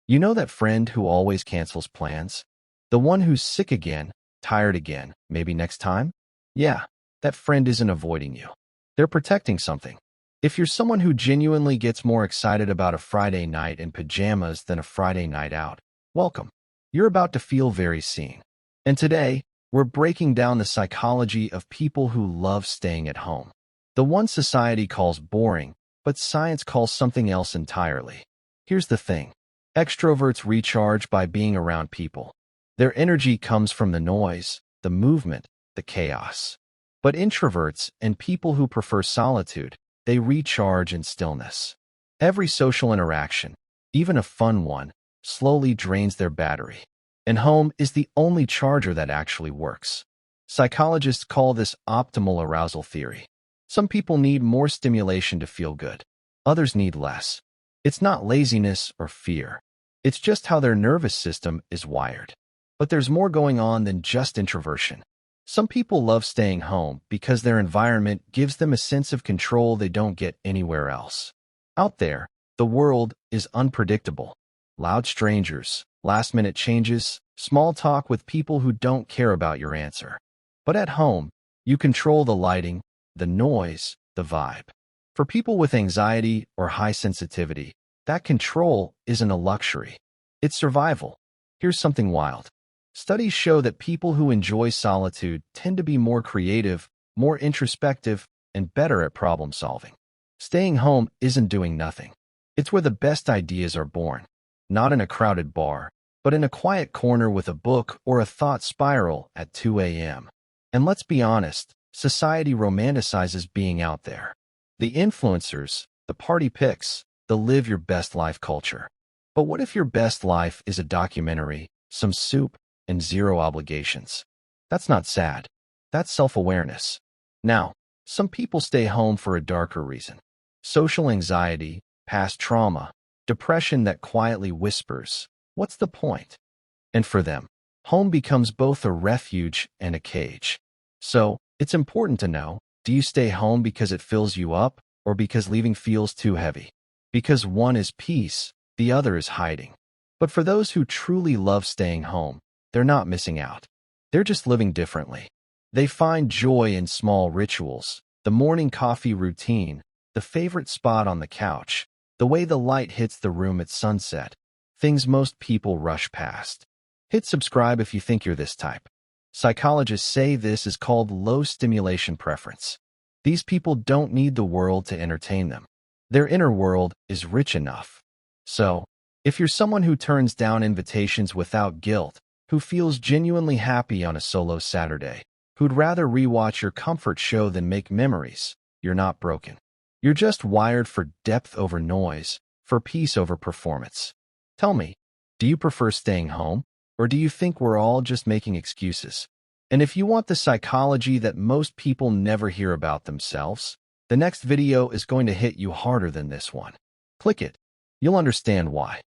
You know that friend who always cancels plans? The one who's sick again, tired again, maybe next time? Yeah, that friend isn't avoiding you. They're protecting something. If you're someone who genuinely gets more excited about a Friday night in pajamas than a Friday night out, welcome. You're about to feel very seen. And today, we're breaking down the psychology of people who love staying at home. The one society calls boring, but science calls something else entirely. Here's the thing. Extroverts recharge by being around people. Their energy comes from the noise, the movement, the chaos. But introverts and people who prefer solitude, they recharge in stillness. Every social interaction, even a fun one, slowly drains their battery. And home is the only charger that actually works. Psychologists call this optimal arousal theory. Some people need more stimulation to feel good. Others need less. It's not laziness or fear. It's just how their nervous system is wired. But there's more going on than just introversion. Some people love staying home because their environment gives them a sense of control they don't get anywhere else. Out there, the world is unpredictable. Loud strangers, last-minute changes, small talk with people who don't care about your answer. But at home, you control the lighting, the noise, the vibe. For people with anxiety or high sensitivity, that control isn't a luxury. It's survival. Here's something wild. Studies show that people who enjoy solitude tend to be more creative, more introspective, and better at problem solving. Staying home isn't doing nothing. It's where the best ideas are born. Not in a crowded bar, but in a quiet corner with a book or a thought spiral at 2 a.m. And let's be honest, society romanticizes being out there. The influencers, the party pics, the live your best life culture. But what if your best life is a documentary, some soup, and zero obligations? That's not sad. That's self-awareness. Now, some people stay home for a darker reason. Social anxiety, past trauma, depression that quietly whispers, "What's the point?" And for them, home becomes both a refuge and a cage. So, it's important to know, do you stay home because it fills you up, or because leaving feels too heavy? Because one is peace, the other is hiding. But for those who truly love staying home, they're not missing out. They're just living differently. They find joy in small rituals, the morning coffee routine, the favorite spot on the couch, the way the light hits the room at sunset, things most people rush past. Hit subscribe if you think you're this type. Psychologists say this is called low stimulation preference. These people don't need the world to entertain them. Their inner world is rich enough. So, if you're someone who turns down invitations without guilt, who feels genuinely happy on a solo Saturday, who'd rather rewatch your comfort show than make memories, you're not broken. You're just wired for depth over noise, for peace over performance. Tell me, do you prefer staying home, or do you think we're all just making excuses? And if you want the psychology that most people never hear about themselves, the next video is going to hit you harder than this one. Click it. You'll understand why.